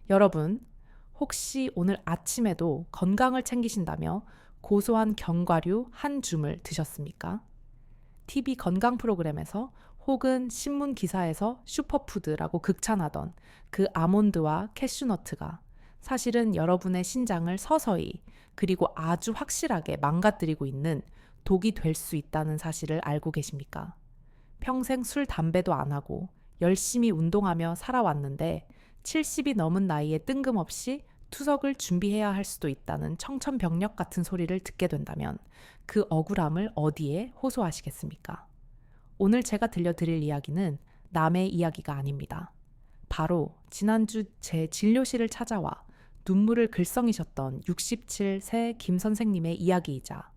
여러분, 혹시 오늘 아침에도 건강을 챙기신다며 고소한 견과류 한 줌을 드셨습니까? TV 건강 프로그램에서 혹은 신문 기사에서 슈퍼푸드라고 극찬하던 그 아몬드와 캐슈너트가 사실은 여러분의 신장을 서서히 그리고 아주 확실하게 망가뜨리고 있는 독이 될 수 있다는 사실을 알고 계십니까? 평생 술, 담배도 안 하고 열심히 운동하며 살아왔는데 70이 넘은 나이에 뜬금없이 투석을 준비해야 할 수도 있다는 청천벽력 같은 소리를 듣게 된다면 그 억울함을 어디에 호소하시겠습니까? 오늘 제가 들려드릴 이야기는 남의 이야기가 아닙니다. 바로 지난주 제 진료실을 찾아와 눈물을 글썽이셨던 67세 김 선생님의 이야기이자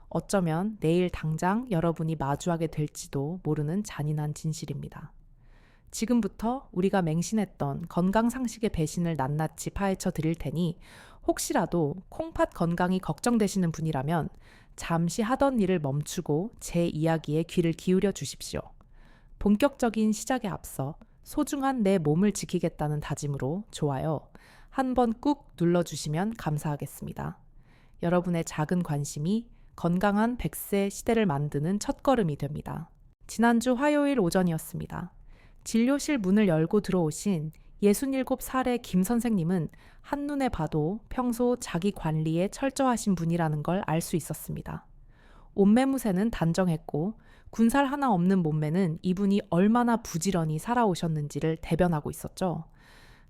어쩌면 내일 당장 여러분이 마주하게 될지도 모르는 잔인한 진실입니다. 지금부터 우리가 맹신했던 건강 상식의 배신을 낱낱이 파헤쳐 드릴 테니 혹시라도 콩팥 건강이 걱정되시는 분이라면 잠시 하던 일을 멈추고 제 이야기에 귀를 기울여 주십시오. 본격적인 시작에 앞서 소중한 내 몸을 지키겠다는 다짐으로 좋아요 한번 꾹 눌러주시면 감사하겠습니다. 여러분의 작은 관심이 건강한 100세 시대를 만드는 첫걸음이 됩니다. 지난주 화요일 오전이었습니다. 진료실 문을 열고 들어오신 67살의 김 선생님은 한눈에 봐도 평소 자기 관리에 철저하신 분이라는 걸 알 수 있었습니다. 옷매무새는 단정했고 군살 하나 없는 몸매는 이분이 얼마나 부지런히 살아오셨는지를 대변하고 있었죠.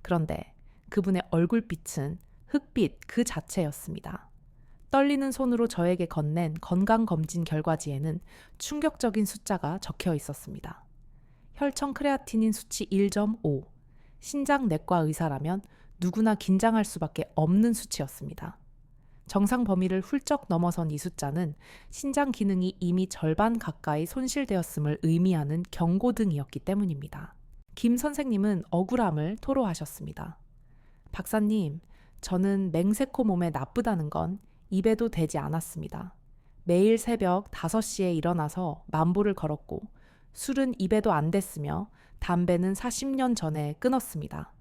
그런데 그분의 얼굴빛은 흑빛 그 자체였습니다. 떨리는 손으로 저에게 건넨 건강검진 결과지에는 충격적인 숫자가 적혀 있었습니다. 혈청 크레아티닌 수치 1.5. 신장 내과 의사라면 누구나 긴장할 수밖에 없는 수치였습니다. 정상 범위를 훌쩍 넘어선 이 숫자는 신장 기능이 이미 절반 가까이 손실되었음을 의미하는 경고등이었기 때문입니다. 김 선생님은 억울함을 토로하셨습니다. 박사님, 저는 맹세코 몸에 나쁘다는 건 입에도 대지 않았습니다. 매일 새벽 5시에 일어나서 만보를 걸었고 술은 입에도 안 댔으며 담배는 40년 전에 끊었습니다.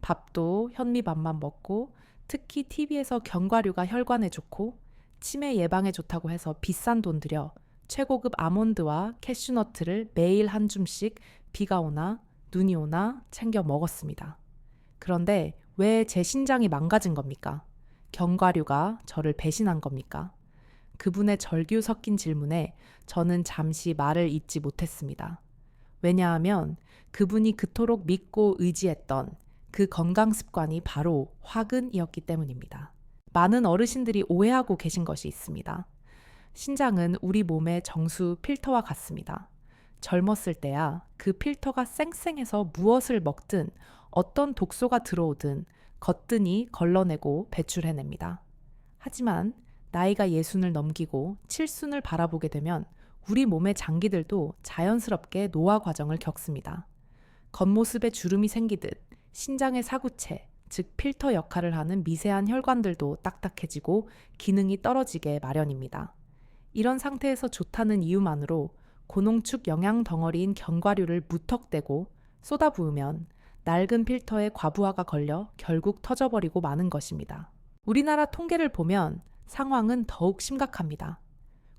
밥도 현미밥만 먹고 특히 TV에서 견과류가 혈관에 좋고 치매 예방에 좋다고 해서 비싼 돈 들여 최고급 아몬드와 캐슈너트를 매일 한 줌씩 비가 오나 눈이 오나 챙겨 먹었습니다. 그런데 왜 제 신장이 망가진 겁니까? 견과류가 저를 배신한 겁니까? 그분의 절규 섞인 질문에 저는 잠시 말을 잇지 못했습니다. 왜냐하면 그분이 그토록 믿고 의지했던 그 건강 습관이 바로 화근이었기 때문입니다. 많은 어르신들이 오해하고 계신 것이 있습니다. 신장은 우리 몸의 정수 필터와 같습니다. 젊었을 때야 그 필터가 쌩쌩해서 무엇을 먹든 어떤 독소가 들어오든 거뜬히 걸러내고 배출해냅니다. 하지만 나이가 60을 넘기고 70을 바라보게 되면 우리 몸의 장기들도 자연스럽게 노화 과정을 겪습니다. 겉모습에 주름이 생기듯 신장의 사구체, 즉 필터 역할을 하는 미세한 혈관들도 딱딱해지고 기능이 떨어지게 마련입니다. 이런 상태에서 좋다는 이유만으로 고농축 영양 덩어리인 견과류를 무턱대고 쏟아부으면 낡은 필터에 과부하가 걸려 결국 터져버리고 마는 것입니다. 우리나라 통계를 보면 상황은 더욱 심각합니다.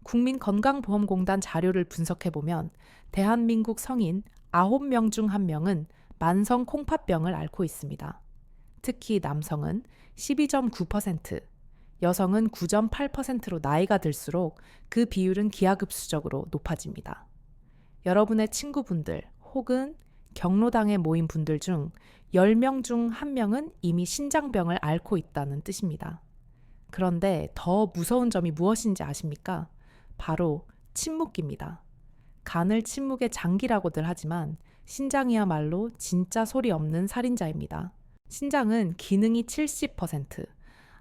국민건강보험공단 자료를 분석해보면 대한민국 성인 9명 중 1명은 만성 콩팥병을 앓고 있습니다. 특히 남성은 12.9%, 여성은 9.8%로 나이가 들수록 그 비율은 기하급수적으로 높아집니다. 여러분의 친구분들 혹은 경로당에 모인 분들 중 10명 중 1명은 이미 신장병을 앓고 있다는 뜻입니다. 그런데 더 무서운 점이 무엇인지 아십니까? 바로 침묵기입니다. 간을 침묵의 장기라고들 하지만 신장이야말로 진짜 소리 없는 살인자입니다. 신장은 기능이 70%,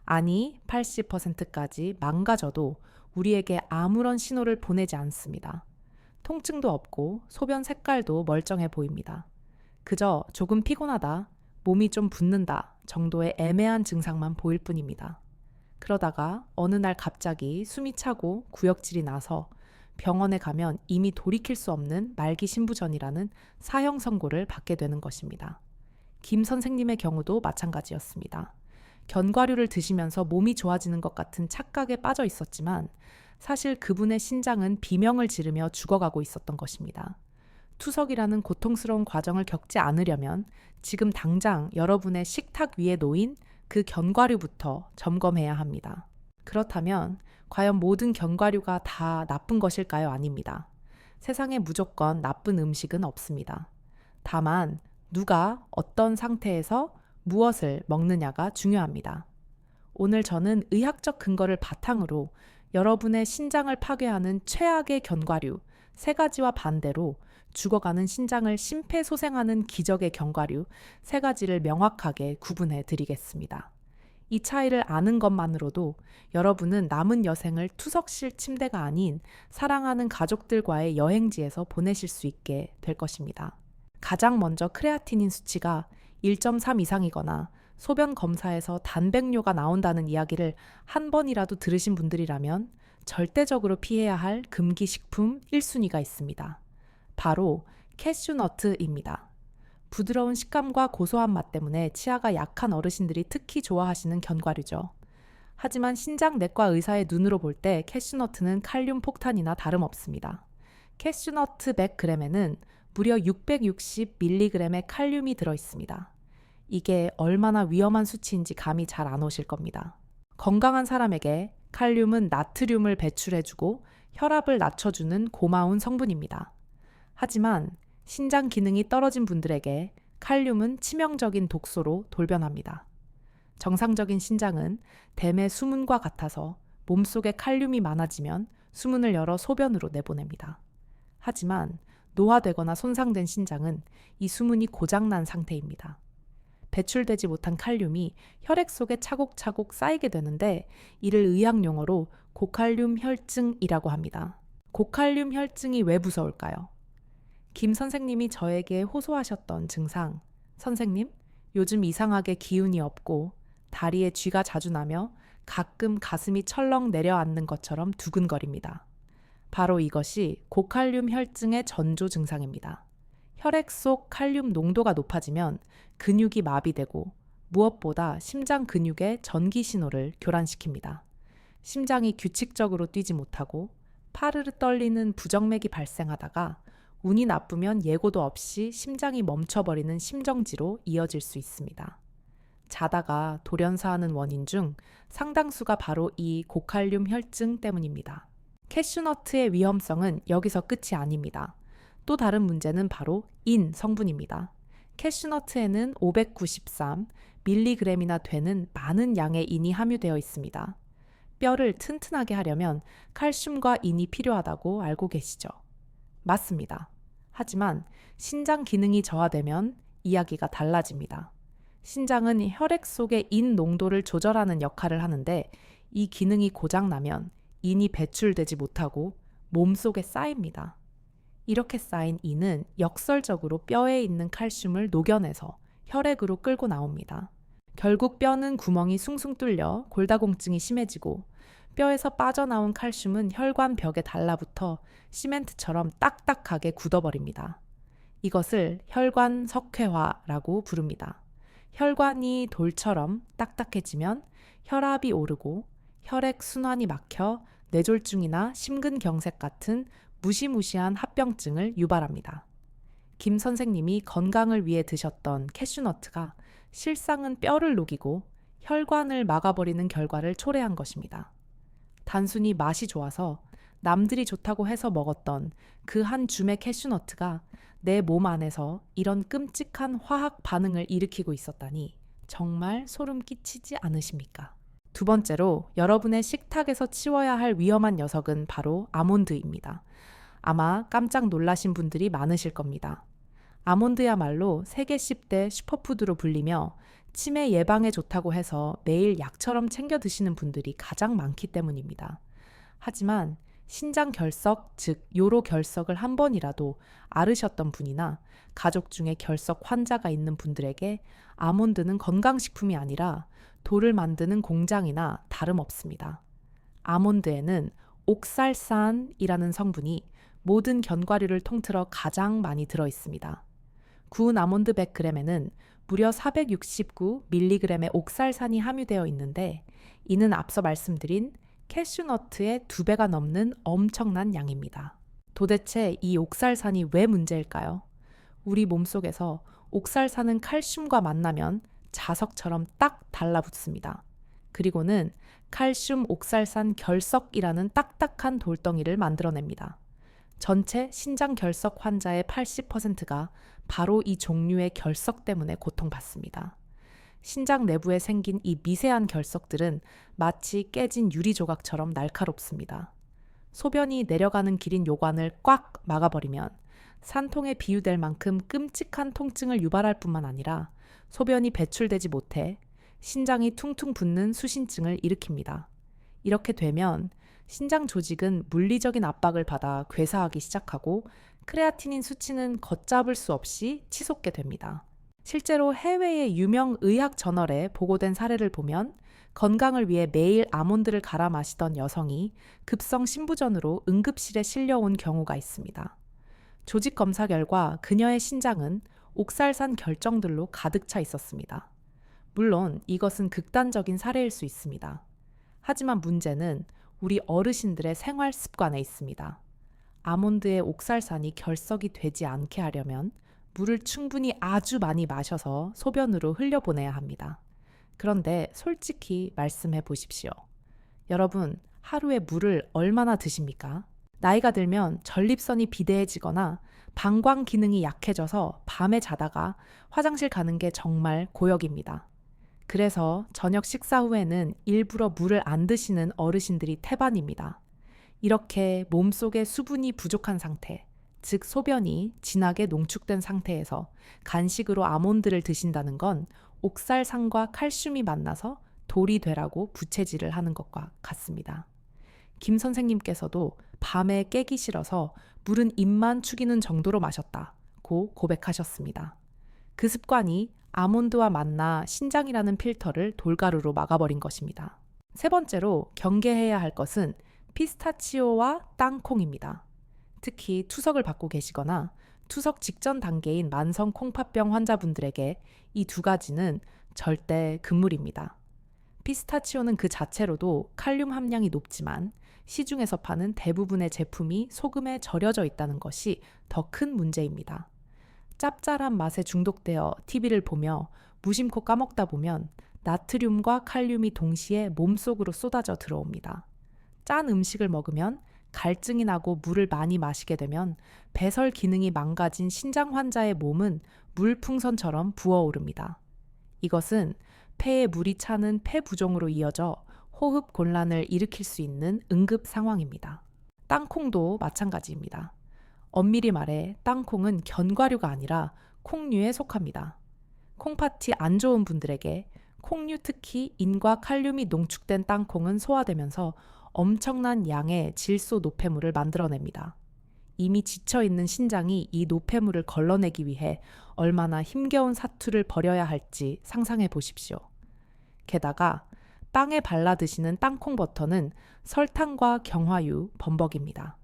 아니 80%까지 망가져도 우리에게 아무런 신호를 보내지 않습니다. 통증도 없고 소변 색깔도 멀쩡해 보입니다. 그저 조금 피곤하다, 몸이 좀 붓는다 정도의 애매한 증상만 보일 뿐입니다. 그러다가 어느 날 갑자기 숨이 차고 구역질이 나서 병원에 가면 이미 돌이킬 수 없는 말기 신부전이라는 사형 선고를 받게 되는 것입니다. 김 선생님의 경우도 마찬가지였습니다. 견과류를 드시면서 몸이 좋아지는 것 같은 착각에 빠져 있었지만 사실 그분의 신장은 비명을 지르며 죽어가고 있었던 것입니다. 투석이라는 고통스러운 과정을 겪지 않으려면 지금 당장 여러분의 식탁 위에 놓인 그 견과류부터 점검해야 합니다. 그렇다면 과연 모든 견과류가 다 나쁜 것일까요? 아닙니다. 세상에 무조건 나쁜 음식은 없습니다. 다만 누가 어떤 상태에서 무엇을 먹느냐가 중요합니다. 오늘 저는 의학적 근거를 바탕으로 여러분의 신장을 파괴하는 최악의 견과류 3가지와 반대로 죽어가는 신장을 심폐소생하는 기적의 견과류 3가지를 명확하게 구분해 드리겠습니다. 이 차이를 아는 것만으로도 여러분은 남은 여생을 투석실 침대가 아닌 사랑하는 가족들과의 여행지에서 보내실 수 있게 될 것입니다. 가장 먼저 크레아티닌 수치가 1.3 이상이거나 소변 검사에서 단백뇨가 나온다는 이야기를 한 번이라도 들으신 분들이라면 절대적으로 피해야 할 금기 식품 1순위가 있습니다. 바로 캐슈너트입니다. 부드러운 식감과 고소한 맛 때문에 치아가 약한 어르신들이 특히 좋아하시는 견과류죠. 하지만 신장내과 의사의 눈으로 볼 때 캐슈너트는 칼륨 폭탄이나 다름없습니다. 캐슈너트 100g에는 무려 660mg의 칼륨이 들어있습니다. 이게 얼마나 위험한 수치인지 감이 잘 안 오실 겁니다. 건강한 사람에게 칼륨은 나트륨을 배출해주고 혈압을 낮춰주는 고마운 성분입니다. 하지만 신장 기능이 떨어진 분들에게 칼륨은 치명적인 독소로 돌변합니다. 정상적인 신장은 댐의 수문과 같아서 몸속에 칼륨이 많아지면 수문을 열어 소변으로 내보냅니다. 하지만 노화되거나 손상된 신장은 이 수문이 고장난 상태입니다. 배출되지 못한 칼륨이 혈액 속에 차곡차곡 쌓이게 되는데 이를 의학 용어로 고칼륨 혈증이라고 합니다. 고칼륨 혈증이 왜 무서울까요? 김 선생님이 저에게 호소하셨던 증상, 선생님, 요즘 이상하게 기운이 없고 다리에 쥐가 자주 나며 가끔 가슴이 철렁 내려앉는 것처럼 두근거립니다. 바로 이것이 고칼륨 혈증의 전조 증상입니다. 혈액 속 칼륨 농도가 높아지면 근육이 마비되고 무엇보다 심장 근육의 전기 신호를 교란시킵니다. 심장이 규칙적으로 뛰지 못하고 파르르 떨리는 부정맥이 발생하다가 운이 나쁘면 예고도 없이 심장이 멈춰버리는 심정지로 이어질 수 있습니다. 자다가 돌연사하는 원인 중 상당수가 바로 이 고칼륨 혈증 때문입니다. 캐슈너트의 위험성은 여기서 끝이 아닙니다. 또 다른 문제는 바로 인 성분입니다. 캐슈너트에는 593mg이나 되는 많은 양의 인이 함유되어 있습니다. 뼈를 튼튼하게 하려면 칼슘과 인이 필요하다고 알고 계시죠? 맞습니다. 하지만 신장 기능이 저하되면 이야기가 달라집니다. 신장은 혈액 속의 인 농도를 조절하는 역할을 하는데 이 기능이 고장나면 인이 배출되지 못하고 몸속에 쌓입니다. 이렇게 쌓인 인은 역설적으로 뼈에 있는 칼슘을 녹여내서 혈액으로 끌고 나옵니다. 결국 뼈는 구멍이 숭숭 뚫려 골다공증이 심해지고 뼈에서 빠져나온 칼슘은 혈관 벽에 달라붙어 시멘트처럼 딱딱하게 굳어버립니다. 이것을 혈관 석회화라고 부릅니다. 혈관이 돌처럼 딱딱해지면 혈압이 오르고 혈액 순환이 막혀 뇌졸중이나 심근경색 같은 무시무시한 합병증을 유발합니다. 김 선생님이 건강을 위해 드셨던 캐슈너트가 실상은 뼈를 녹이고 혈관을 막아버리는 결과를 초래한 것입니다. 단순히 맛이 좋아서 남들이 좋다고 해서 먹었던 그 한 줌의 캐슈너트가 내 몸 안에서 이런 끔찍한 화학 반응을 일으키고 있었다니 정말 소름 끼치지 않으십니까? 두 번째로 여러분의 식탁에서 치워야 할 위험한 녀석은 바로 아몬드입니다. 아마 깜짝 놀라신 분들이 많으실 겁니다. 아몬드야말로 세계 10대 슈퍼푸드로 불리며 치매 예방에 좋다고 해서 매일 약처럼 챙겨 드시는 분들이 가장 많기 때문입니다. 하지만 신장 결석, 즉 요로 결석을 한 번이라도 앓으셨던 분이나 가족 중에 결석 환자가 있는 분들에게 아몬드는 건강식품이 아니라 돌을 만드는 공장이나 다름없습니다. 아몬드에는 옥살산이라는 성분이 모든 견과류를 통틀어 가장 많이 들어 있습니다. 구운 아몬드 100g에는 무려 469mg의 옥살산이 함유되어 있는데 이는 앞서 말씀드린 캐슈너트의 2배가 넘는 엄청난 양입니다. 도대체 이 옥살산이 왜 문제일까요? 우리 몸속에서 옥살산은 칼슘과 만나면 자석처럼 딱 달라붙습니다. 그리고는 칼슘 옥살산 결석이라는 딱딱한 돌덩이를 만들어냅니다. 전체 신장 결석 환자의 80%가 바로 이 종류의 결석 때문에 고통받습니다. 신장 내부에 생긴 이 미세한 결석들은 마치 깨진 유리 조각처럼 날카롭습니다. 소변이 내려가는 길인 요관을 꽉 막아버리면 산통에 비유될 만큼 끔찍한 통증을 유발할 뿐만 아니라 소변이 배출되지 못해 신장이 퉁퉁 붓는 수신증을 일으킵니다. 이렇게 되면 신장 조직은 물리적인 압박을 받아 괴사하기 시작하고 크레아티닌 수치는 걷잡을 수 없이 치솟게 됩니다. 실제로 해외의 유명 의학 저널에 보고된 사례를 보면 건강을 위해 매일 아몬드를 갈아 마시던 여성이 급성 신부전으로 응급실에 실려온 경우가 있습니다. 조직 검사 결과 그녀의 신장은 옥살산 결정들로 가득 차 있었습니다. 물론 이것은 극단적인 사례일 수 있습니다. 하지만 문제는 우리 어르신들의 생활 습관에 있습니다. 아몬드의 옥살산이 결석이 되지 않게 하려면 물을 충분히 아주 많이 마셔서 소변으로 흘려보내야 합니다. 그런데 솔직히 말씀해 보십시오. 여러분, 하루에 물을 얼마나 드십니까? 나이가 들면 전립선이 비대해지거나 방광 기능이 약해져서 밤에 자다가 화장실 가는 게 정말 고역입니다. 그래서 저녁 식사 후에는 일부러 물을 안 드시는 어르신들이 태반입니다. 이렇게 몸속에 수분이 부족한 상태, 즉 소변이 진하게 농축된 상태에서 간식으로 아몬드를 드신다는 건 옥살산과 칼슘이 만나서 돌이 되라고 부채질을 하는 것과 같습니다. 김 선생님께서도 밤에 깨기 싫어서 물은 입만 축이는 정도로 마셨다고 고백하셨습니다. 그 습관이 아몬드와 만나 신장이라는 필터를 돌가루로 막아버린 것입니다. 세 번째로 경계해야 할 것은 피스타치오와 땅콩입니다. 특히 투석을 받고 계시거나 투석 직전 단계인 만성 콩팥병 환자분들에게 이 두 가지는 절대 금물입니다. 피스타치오는 그 자체로도 칼륨 함량이 높지만 시중에서 파는 대부분의 제품이 소금에 절여져 있다는 것이 더 큰 문제입니다. 짭짤한 맛에 중독되어 TV를 보며 무심코 까먹다 보면 나트륨과 칼륨이 동시에 몸속으로 쏟아져 들어옵니다. 짠 음식을 먹으면 갈증이 나고 물을 많이 마시게 되면 배설 기능이 망가진 신장 환자의 몸은 물풍선처럼 부어오릅니다. 이것은 폐에 물이 차는 폐부종으로 이어져 호흡 곤란을 일으킬 수 있는 응급 상황입니다. 땅콩도 마찬가지입니다. 엄밀히 말해 땅콩은 견과류가 아니라 콩류에 속합니다. 콩팥이 안 좋은 분들에게 콩류, 특히 인과 칼륨이 농축된 땅콩은 소화되면서 엄청난 양의 질소 노폐물을 만들어냅니다. 이미 지쳐있는 신장이 이 노폐물을 걸러내기 위해 얼마나 힘겨운 사투를 벌여야 할지 상상해 보십시오. 게다가 빵에 발라 드시는 땅콩 버터는 설탕과 경화유, 범벅입니다.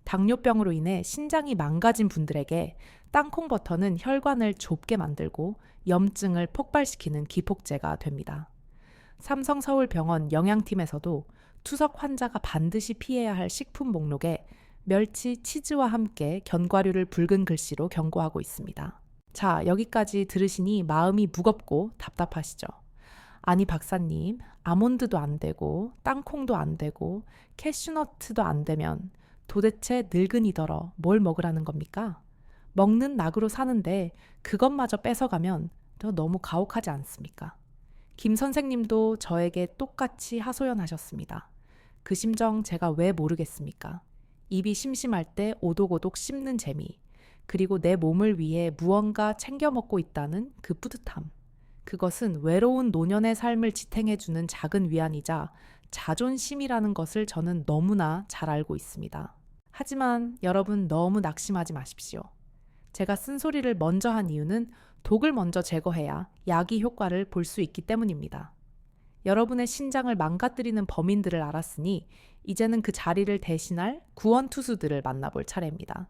당뇨병으로 인해 신장이 망가진 분들에게 땅콩 버터는 혈관을 좁게 만들고 염증을 폭발시키는 기폭제가 됩니다. 삼성서울병원 영양팀에서도 투석 환자가 반드시 피해야 할 식품 목록에 멸치, 치즈와 함께 견과류를 붉은 글씨로 경고하고 있습니다. 자, 여기까지 들으시니 마음이 무겁고 답답하시죠? 아니 박사님, 아몬드도 안 되고 땅콩도 안 되고 캐슈너트도 안 되면 도대체 늙은이더러 뭘 먹으라는 겁니까? 먹는 낙으로 사는데 그것마저 뺏어가면 너무 가혹하지 않습니까? 김 선생님도 저에게 똑같이 하소연하셨습니다. 그 심정 제가 왜 모르겠습니까? 입이 심심할 때 오독오독 씹는 재미, 그리고 내 몸을 위해 무언가 챙겨 먹고 있다는 그 뿌듯함. 그것은 외로운 노년의 삶을 지탱해주는 작은 위안이자 자존심이라는 것을 저는 너무나 잘 알고 있습니다. 하지만 여러분 너무 낙심하지 마십시오. 제가 쓴소리를 먼저 한 이유는 독을 먼저 제거해야 약이 효과를 볼 수 있기 때문입니다. 여러분의 신장을 망가뜨리는 범인들을 알았으니 이제는 그 자리를 대신할 구원투수들을 만나볼 차례입니다.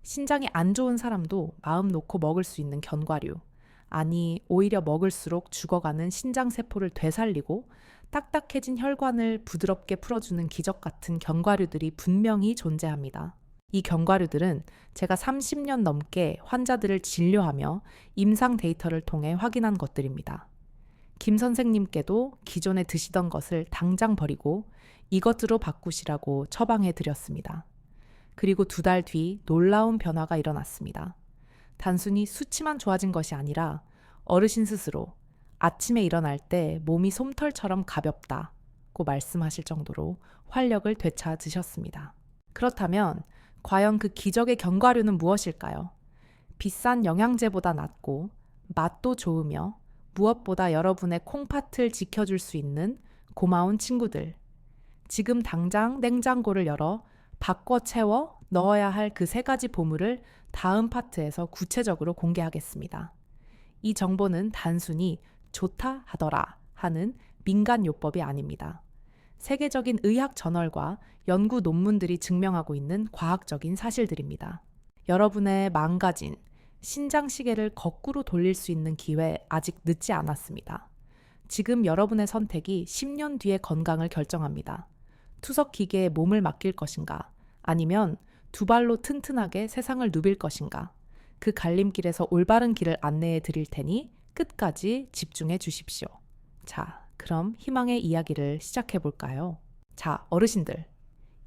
신장이 안 좋은 사람도 마음 놓고 먹을 수 있는 견과류, 아니 오히려 먹을수록 죽어가는 신장세포를 되살리고 딱딱해진 혈관을 부드럽게 풀어주는 기적 같은 견과류들이 분명히 존재합니다. 이 견과류들은 제가 30년 넘게 환자들을 진료하며 임상 데이터를 통해 확인한 것들입니다. 김 선생님께도 기존에 드시던 것을 당장 버리고 이것으로 바꾸시라고 처방해 드렸습니다. 그리고 2달 뒤 놀라운 변화가 일어났습니다. 단순히 수치만 좋아진 것이 아니라 어르신 스스로 아침에 일어날 때 몸이 솜털처럼 가볍다고 말씀하실 정도로 활력을 되찾으셨습니다. 그렇다면 과연 그 기적의 견과류는 무엇일까요? 비싼 영양제보다 낫고 맛도 좋으며 무엇보다 여러분의 콩팥을 지켜줄 수 있는 고마운 친구들. 지금 당장 냉장고를 열어 바꿔 채워 넣어야 할 그 3가지 보물을 다음 파트에서 구체적으로 공개하겠습니다. 이 정보는 단순히 좋다 하더라 하는 민간 요법이 아닙니다. 세계적인 의학 저널과 연구 논문들이 증명하고 있는 과학적인 사실들입니다. 여러분의 망가진 신장 시계를 거꾸로 돌릴 수 있는 기회 아직 늦지 않았습니다. 지금 여러분의 선택이 10년 뒤의 건강을 결정합니다. 투석 기계에 몸을 맡길 것인가? 아니면 2발로 튼튼하게 세상을 누빌 것인가? 그 갈림길에서 올바른 길을 안내해 드릴 테니 끝까지 집중해 주십시오. 자, 그럼 희망의 이야기를 시작해 볼까요? 자, 어르신들.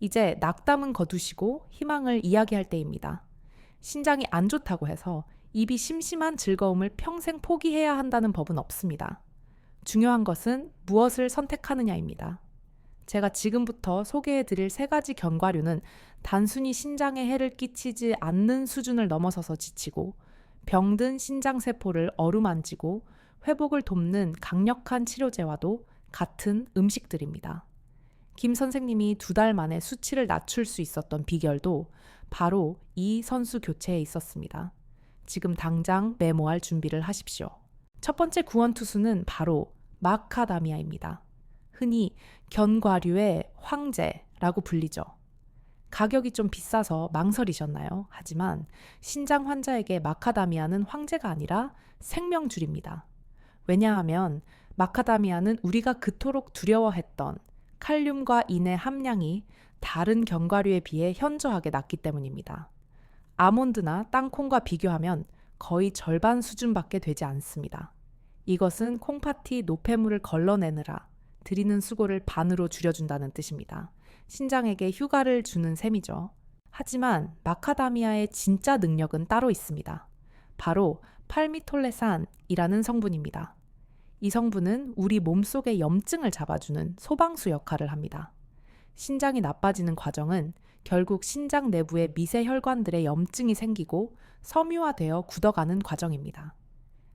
이제 낙담은 거두시고 희망을 이야기할 때입니다. 신장이 안 좋다고 해서 입이 심심한 즐거움을 평생 포기해야 한다는 법은 없습니다. 중요한 것은 무엇을 선택하느냐입니다. 제가 지금부터 소개해드릴 3가지 견과류는 단순히 신장에 해를 끼치지 않는 수준을 넘어서서 지치고 병든 신장세포를 어루만지고 회복을 돕는 강력한 치료제와도 같은 음식들입니다. 김 선생님이 2달 만에 수치를 낮출 수 있었던 비결도 바로 이 선수 교체에 있었습니다. 지금 당장 메모할 준비를 하십시오. 첫 번째 구원투수는 바로 마카다미아입니다. 흔히 견과류의 황제라고 불리죠. 가격이 좀 비싸서 망설이셨나요? 하지만 신장 환자에게 마카다미아는 황제가 아니라 생명줄입니다. 왜냐하면 마카다미아는 우리가 그토록 두려워했던 칼륨과 인의 함량이 다른 견과류에 비해 현저하게 낮기 때문입니다. 아몬드나 땅콩과 비교하면 거의 절반 수준밖에 되지 않습니다. 이것은 콩팥이 노폐물을 걸러내느라 들이는 수고를 반으로 줄여준다는 뜻입니다. 신장에게 휴가를 주는 셈이죠. 하지만 마카다미아의 진짜 능력은 따로 있습니다. 바로 팔미톨레산이라는 성분입니다. 이 성분은 우리 몸속의 염증을 잡아주는 소방수 역할을 합니다. 신장이 나빠지는 과정은 결국 신장 내부의 미세 혈관들의 염증이 생기고 섬유화되어 굳어가는 과정입니다.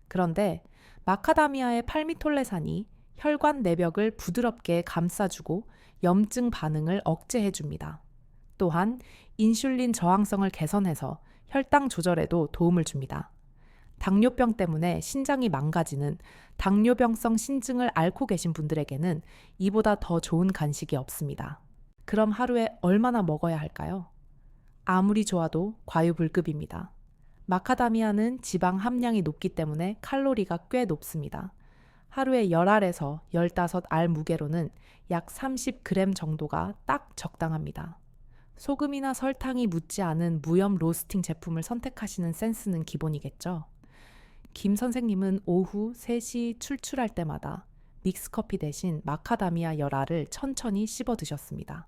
그런데 마카다미아의 팔미톨레산이 혈관 내벽을 부드럽게 감싸주고 염증 반응을 억제해줍니다. 또한 인슐린 저항성을 개선해서 혈당 조절에도 도움을 줍니다. 당뇨병 때문에 신장이 망가지는 당뇨병성 신증을 앓고 계신 분들에게는 이보다 더 좋은 간식이 없습니다. 그럼 하루에 얼마나 먹어야 할까요? 아무리 좋아도 과유불급입니다. 마카다미아는 지방 함량이 높기 때문에 칼로리가 꽤 높습니다. 하루에 10알에서 15알 무게로는 약 30g 정도가 딱 적당합니다. 소금이나 설탕이 묻지 않은 무염 로스팅 제품을 선택하시는 센스는 기본이겠죠. 김 선생님은 오후 3시 출출할 때마다 믹스커피 대신 마카다미아 10알을 천천히 씹어 드셨습니다.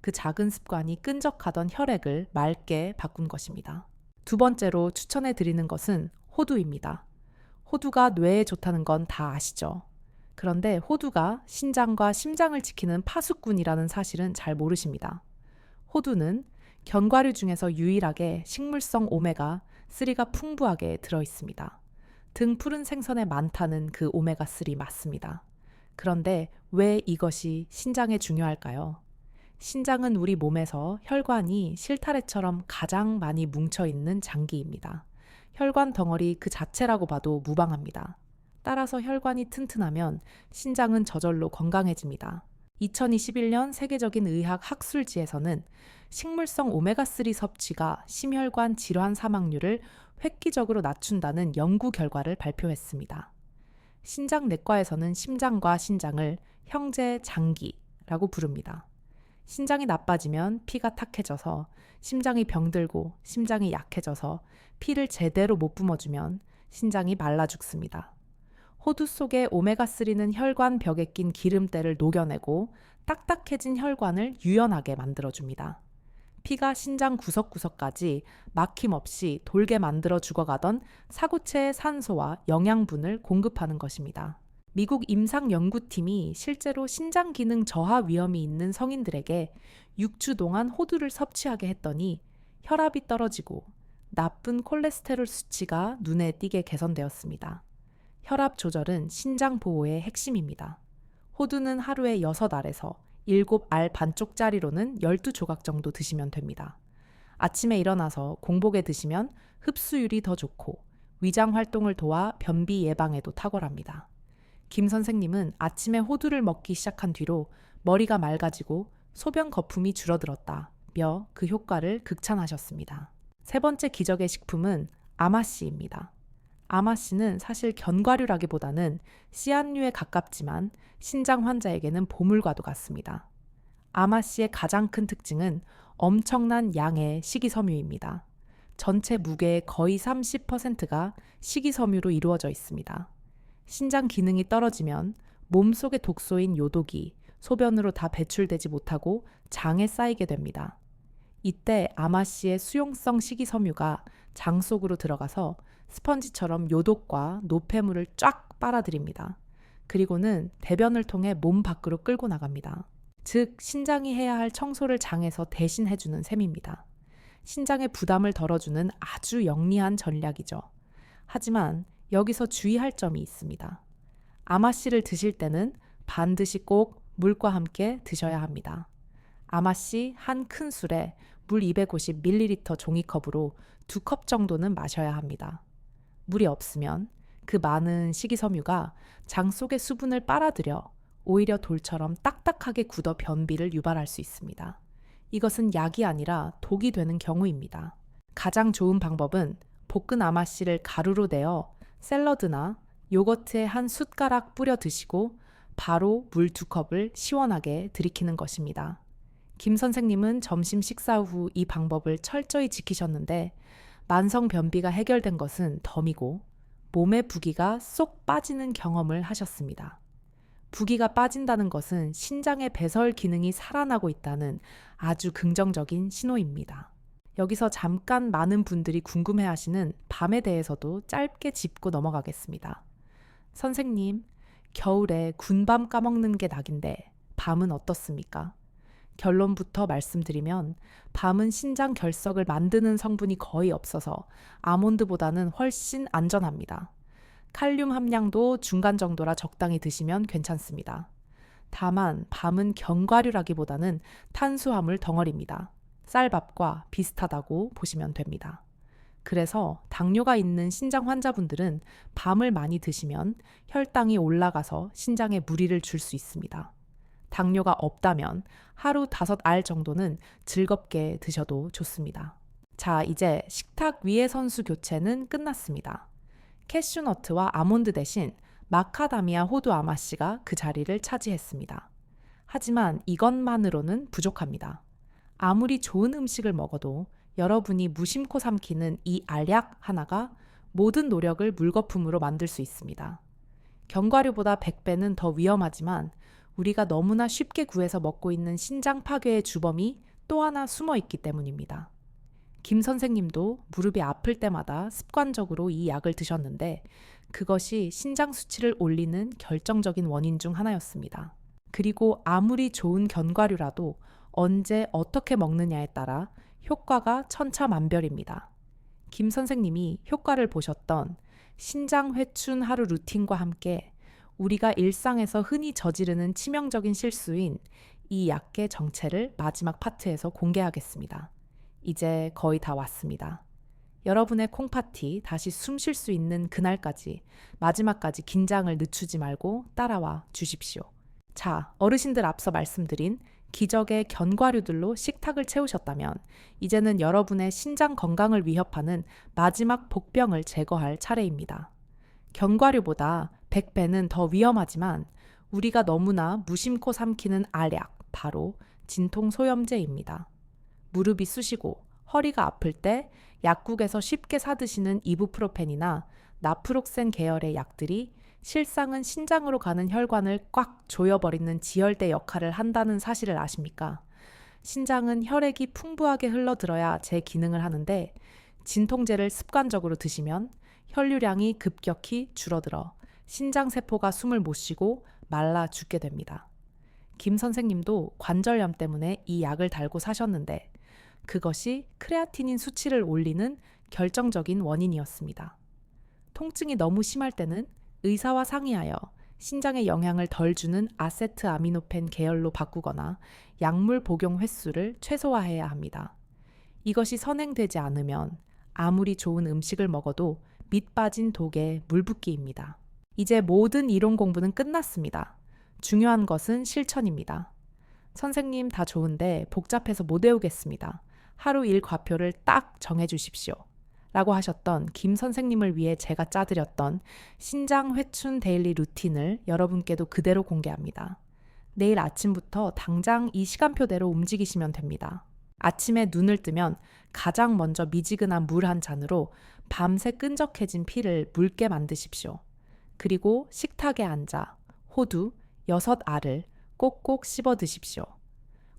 그 작은 습관이 끈적하던 혈액을 맑게 바꾼 것입니다. 2번째로 추천해 드리는 것은 호두입니다. 호두가 뇌에 좋다는 건 다 아시죠? 그런데 호두가 신장과 심장을 지키는 파수꾼이라는 사실은 잘 모르십니다. 호두는 견과류 중에서 유일하게 식물성 오메가3가 풍부하게 들어있습니다. 등푸른 생선에 많다는 그 오메가3 맞습니다. 그런데 왜 이것이 신장에 중요할까요? 신장은 우리 몸에서 혈관이 실타래처럼 가장 많이 뭉쳐있는 장기입니다. 혈관 덩어리 그 자체라고 봐도 무방합니다. 따라서 혈관이 튼튼하면 신장은 저절로 건강해집니다. 2021년 세계적인 의학 학술지에서는 식물성 오메가3 섭취가 심혈관 질환 사망률을 획기적으로 낮춘다는 연구 결과를 발표했습니다. 신장내과에서는 심장과 신장을 형제 장기라고 부릅니다. 신장이 나빠지면 피가 탁해져서 심장이 병들고 심장이 약해져서 피를 제대로 못 뿜어주면 신장이 말라 죽습니다. 호두 속의 오메가3는 혈관 벽에 낀 기름때를 녹여내고 딱딱해진 혈관을 유연하게 만들어줍니다. 피가 신장 구석구석까지 막힘없이 돌게 만들어 죽어가던 사구체의 산소와 영양분을 공급하는 것입니다. 미국 임상연구팀이 실제로 신장 기능 저하 위험이 있는 성인들에게 6주 동안 호두를 섭취하게 했더니 혈압이 떨어지고 나쁜 콜레스테롤 수치가 눈에 띄게 개선되었습니다. 혈압 조절은 신장 보호의 핵심입니다. 호두는 하루에 6알에서 7알 반쪽짜리로는 12조각 정도 드시면 됩니다. 아침에 일어나서 공복에 드시면 흡수율이 더 좋고 위장 활동을 도와 변비 예방에도 탁월합니다. 김 선생님은 아침에 호두를 먹기 시작한 뒤로 머리가 맑아지고 소변 거품이 줄어들었다며 그 효과를 극찬하셨습니다. 세 번째 기적의 식품은 아마씨입니다. 아마씨는 사실 견과류라기보다는 씨앗류에 가깝지만 신장 환자에게는 보물과도 같습니다. 아마씨의 가장 큰 특징은 엄청난 양의 식이섬유입니다. 전체 무게의 거의 30%가 식이섬유로 이루어져 있습니다. 신장 기능이 떨어지면 몸속의 독소인 요독이 소변으로 다 배출되지 못하고 장에 쌓이게 됩니다. 이때 아마씨의 수용성 식이섬유가 장 속으로 들어가서 스펀지처럼 요독과 노폐물을 쫙 빨아들입니다. 그리고는 대변을 통해 몸 밖으로 끌고 나갑니다. 즉, 신장이 해야 할 청소를 장에서 대신 해주는 셈입니다. 신장의 부담을 덜어주는 아주 영리한 전략이죠. 하지만 여기서 주의할 점이 있습니다. 아마씨를 드실 때는 반드시 꼭 물과 함께 드셔야 합니다. 아마씨 한 큰술에 물 250ml 종이컵으로 2컵 정도는 마셔야 합니다. 물이 없으면 그 많은 식이섬유가 장 속의 수분을 빨아들여 오히려 돌처럼 딱딱하게 굳어 변비를 유발할 수 있습니다. 이것은 약이 아니라 독이 되는 경우입니다. 가장 좋은 방법은 볶은 아마씨를 가루로 내어 샐러드나 요거트에 한 숟가락 뿌려 드시고 바로 물 2컵을 시원하게 들이키는 것입니다. 김 선생님은 점심 식사 후 이 방법을 철저히 지키셨는데 만성 변비가 해결된 것은 덤이고 몸의 부기가 쏙 빠지는 경험을 하셨습니다. 부기가 빠진다는 것은 신장의 배설 기능이 살아나고 있다는 아주 긍정적인 신호입니다. 여기서 잠깐 많은 분들이 궁금해하시는 밤에 대해서도 짧게 짚고 넘어가겠습니다. 선생님, 겨울에 군밤 까먹는 게 낙인데 밤은 어떻습니까? 결론부터 말씀드리면 밤은 신장 결석을 만드는 성분이 거의 없어서 아몬드보다는 훨씬 안전합니다. 칼륨 함량도 중간 정도라 적당히 드시면 괜찮습니다. 다만 밤은 견과류라기보다는 탄수화물 덩어리입니다. 쌀밥과 비슷하다고 보시면 됩니다. 그래서 당뇨가 있는 신장 환자분들은 밤을 많이 드시면 혈당이 올라가서 신장에 무리를 줄 수 있습니다. 당뇨가 없다면 하루 5알 정도는 즐겁게 드셔도 좋습니다. 자, 이제 식탁 위의 선수 교체는 끝났습니다. 캐슈너트와 아몬드 대신 마카다미아 호두 아마씨가 그 자리를 차지했습니다. 하지만 이것만으로는 부족합니다. 아무리 좋은 음식을 먹어도 여러분이 무심코 삼키는 이 알약 하나가 모든 노력을 물거품으로 만들 수 있습니다. 견과류보다 100배는 더 위험하지만 우리가 너무나 쉽게 구해서 먹고 있는 신장 파괴의 주범이 또 하나 숨어 있기 때문입니다. 김 선생님도 무릎이 아플 때마다 습관적으로 이 약을 드셨는데 그것이 신장 수치를 올리는 결정적인 원인 중 하나였습니다. 그리고 아무리 좋은 견과류라도 언제 어떻게 먹느냐에 따라 효과가 천차만별입니다. 김 선생님이 효과를 보셨던 신장 회춘 하루 루틴과 함께 우리가 일상에서 흔히 저지르는 치명적인 실수인 이 약의 정체를 마지막 파트에서 공개하겠습니다. 이제 거의 다 왔습니다. 여러분의 콩파티 다시 숨 쉴 수 있는 그날까지 마지막까지 긴장을 늦추지 말고 따라와 주십시오. 자, 어르신들 앞서 말씀드린 기적의 견과류들로 식탁을 채우셨다면 이제는 여러분의 신장 건강을 위협하는 마지막 복병을 제거할 차례입니다. 견과류보다 100배는 더 위험하지만 우리가 너무나 무심코 삼키는 알약, 바로 진통소염제입니다. 무릎이 쑤시고 허리가 아플 때 약국에서 쉽게 사드시는 이부프로펜이나 나프록센 계열의 약들이 실상은 신장으로 가는 혈관을 꽉 조여버리는 지혈대 역할을 한다는 사실을 아십니까? 신장은 혈액이 풍부하게 흘러들어야 제 기능을 하는데 진통제를 습관적으로 드시면 혈류량이 급격히 줄어들어 신장세포가 숨을 못 쉬고 말라 죽게 됩니다. 김 선생님도 관절염 때문에 이 약을 달고 사셨는데 그것이 크레아티닌 수치를 올리는 결정적인 원인이었습니다. 통증이 너무 심할 때는 의사와 상의하여 신장에 영향을 덜 주는 아세트아미노펜 계열로 바꾸거나 약물 복용 횟수를 최소화해야 합니다. 이것이 선행되지 않으면 아무리 좋은 음식을 먹어도 밑 빠진 독에 물 붓기입니다. 이제 모든 이론 공부는 끝났습니다. 중요한 것은 실천입니다. 선생님 다 좋은데 복잡해서 못 외우겠습니다. 하루 일 과표를 딱 정해주십시오. 라고 하셨던 김 선생님을 위해 제가 짜드렸던 신장 회춘 데일리 루틴을 여러분께도 그대로 공개합니다. 내일 아침부터 당장 이 시간표대로 움직이시면 됩니다. 아침에 눈을 뜨면 가장 먼저 미지근한 물 한 잔으로 밤새 끈적해진 피를 묽게 만드십시오. 그리고 식탁에 앉아 호두 6알을 꼭꼭 씹어 드십시오.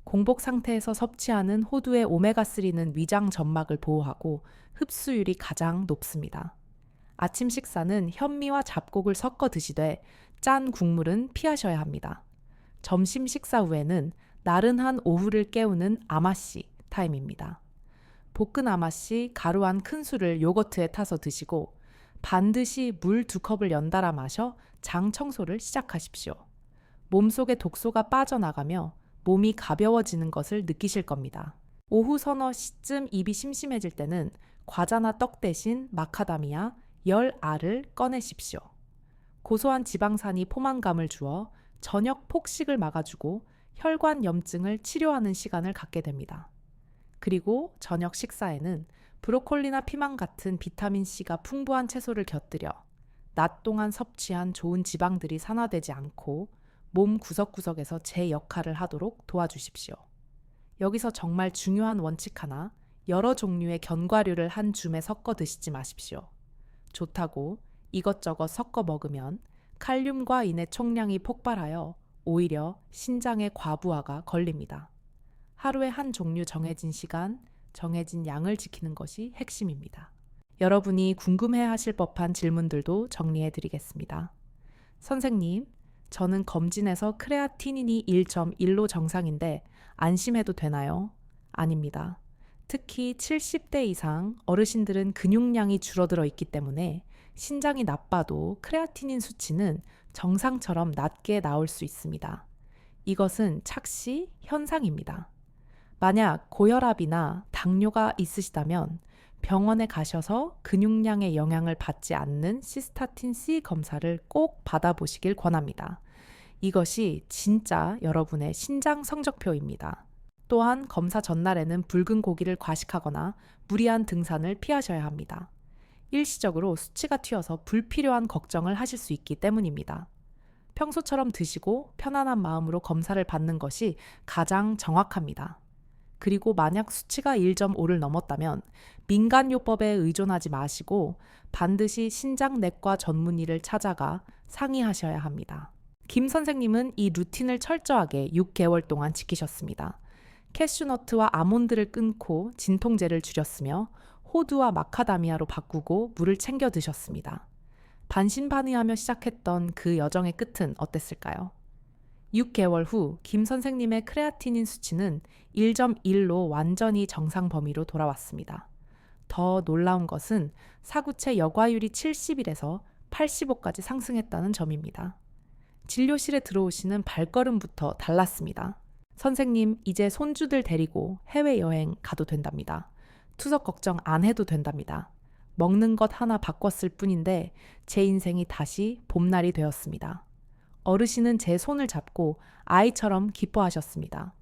공복 상태에서 섭취하는 호두의 오메가3는 위장 점막을 보호하고 흡수율이 가장 높습니다. 아침 식사는 현미와 잡곡을 섞어 드시되 짠 국물은 피하셔야 합니다. 점심 식사 후에는 나른한 오후를 깨우는 아마씨 타임입니다. 볶은 아마씨 가루 한 큰술을 요거트에 타서 드시고 반드시 물 2컵을 연달아 마셔 장 청소를 시작하십시오. 몸속의 독소가 빠져나가며 몸이 가벼워지는 것을 느끼실 겁니다. 오후 서너 시쯤 입이 심심해질 때는 과자나 떡 대신 마카다미아 10알을 꺼내십시오. 고소한 지방산이 포만감을 주어 저녁 폭식을 막아주고 혈관 염증을 치료하는 시간을 갖게 됩니다. 그리고 저녁 식사에는 브로콜리나 피망 같은 비타민C가 풍부한 채소를 곁들여 낮 동안 섭취한 좋은 지방들이 산화되지 않고 몸 구석구석에서 제 역할을 하도록 도와주십시오. 여기서 정말 중요한 원칙 하나, 여러 종류의 견과류를 한 줌에 섞어 드시지 마십시오. 좋다고 이것저것 섞어 먹으면 칼륨과 인의 총량이 폭발하여 오히려 신장의 과부하가 걸립니다. 하루에 한 종류 정해진 시간, 정해진 양을 지키는 것이 핵심입니다. 여러분이 궁금해하실 법한 질문들도 정리해 드리겠습니다. 선생님, 저는 검진에서 크레아티닌이 1.1로 정상인데 안심해도 되나요? 아닙니다. 특히 70대 이상 어르신들은 근육량이 줄어들어 있기 때문에 신장이 나빠도 크레아티닌 수치는 정상처럼 낮게 나올 수 있습니다. 이것은 착시 현상입니다. 만약 고혈압이나 당뇨가 있으시다면 병원에 가셔서 근육량의 영향을 받지 않는 시스타틴 C 검사를 꼭 받아보시길 권합니다. 이것이 진짜 여러분의 신장 성적표입니다. 또한 검사 전날에는 붉은 고기를 과식하거나 무리한 등산을 피하셔야 합니다. 일시적으로 수치가 튀어서 불필요한 걱정을 하실 수 있기 때문입니다. 평소처럼 드시고 편안한 마음으로 검사를 받는 것이 가장 정확합니다. 그리고 만약 수치가 1.5를 넘었다면 민간요법에 의존하지 마시고 반드시 신장내과 전문의를 찾아가 상의하셔야 합니다. 김 선생님은 이 루틴을 철저하게 6개월 동안 지키셨습니다. 캐슈너트와 아몬드를 끊고 진통제를 줄였으며 호두와 마카다미아로 바꾸고 물을 챙겨 드셨습니다. 반신반의하며 시작했던 그 여정의 끝은 어땠을까요? 6개월 후 김 선생님의 크레아티닌 수치는 1.1로 완전히 정상 범위로 돌아왔습니다. 더 놀라운 것은 사구체 여과율이 70일에서 85까지 상승했다는 점입니다. 진료실에 들어오시는 발걸음부터 달랐습니다. 선생님, 이제 손주들 데리고 해외여행 가도 된답니다. 투석 걱정 안 해도 된답니다. 먹는 것 하나 바꿨을 뿐인데 제 인생이 다시 봄날이 되었습니다. 어르신은 제 손을 잡고 아이처럼 기뻐하셨습니다.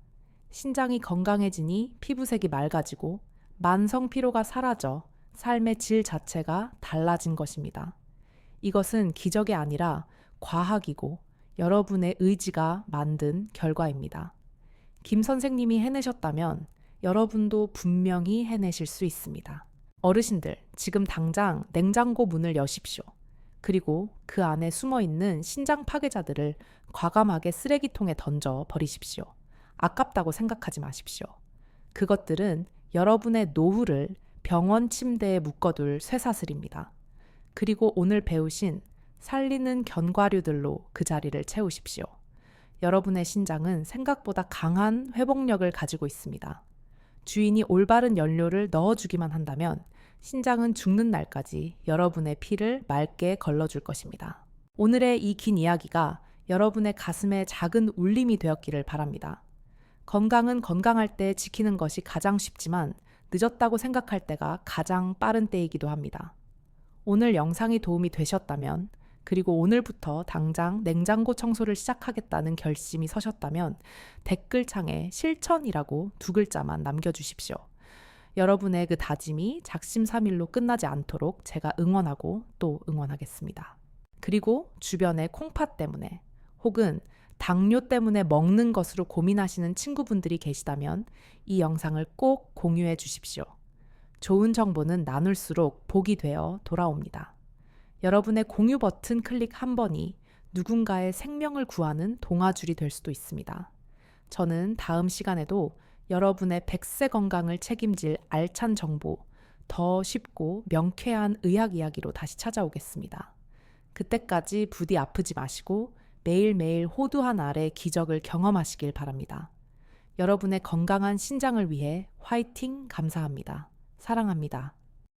신장이 건강해지니 피부색이 맑아지고 만성 피로가 사라져 삶의 질 자체가 달라진 것입니다. 이것은 기적이 아니라 과학이고 여러분의 의지가 만든 결과입니다. 김 선생님이 해내셨다면 여러분도 분명히 해내실 수 있습니다. 어르신들, 지금 당장 냉장고 문을 여십시오. 그리고 그 안에 숨어 있는 신장 파괴자들을 과감하게 쓰레기통에 던져 버리십시오. 아깝다고 생각하지 마십시오. 그것들은 여러분의 노후를 병원 침대에 묶어둘 쇠사슬입니다. 그리고 오늘 배우신 살리는 견과류들로 그 자리를 채우십시오. 여러분의 신장은 생각보다 강한 회복력을 가지고 있습니다. 주인이 올바른 연료를 넣어주기만 한다면 신장은 죽는 날까지 여러분의 피를 맑게 걸러줄 것입니다. 오늘의 이 긴 이야기가 여러분의 가슴에 작은 울림이 되었기를 바랍니다. 건강은 건강할 때 지키는 것이 가장 쉽지만 늦었다고 생각할 때가 가장 빠른 때이기도 합니다. 오늘 영상이 도움이 되셨다면, 그리고 오늘부터 당장 냉장고 청소를 시작하겠다는 결심이 서셨다면 댓글창에 실천이라고 2글자만 남겨주십시오. 여러분의 그 다짐이 작심삼일로 끝나지 않도록 제가 응원하고 또 응원하겠습니다. 그리고 주변에 콩팥 때문에 혹은 당뇨 때문에 먹는 것으로 고민하시는 친구분들이 계시다면 이 영상을 꼭 공유해 주십시오. 좋은 정보는 나눌수록 복이 되어 돌아옵니다. 여러분의 공유 버튼 클릭 한 번이 누군가의 생명을 구하는 동아줄이 될 수도 있습니다. 저는 다음 시간에도 여러분의 100세 건강을 책임질 알찬 정보, 더 쉽고 명쾌한 의학 이야기로 다시 찾아오겠습니다. 그때까지 부디 아프지 마시고 매일매일 호두한 알의 기적을 경험하시길 바랍니다. 여러분의 건강한 신장을 위해 화이팅! 감사합니다. 사랑합니다.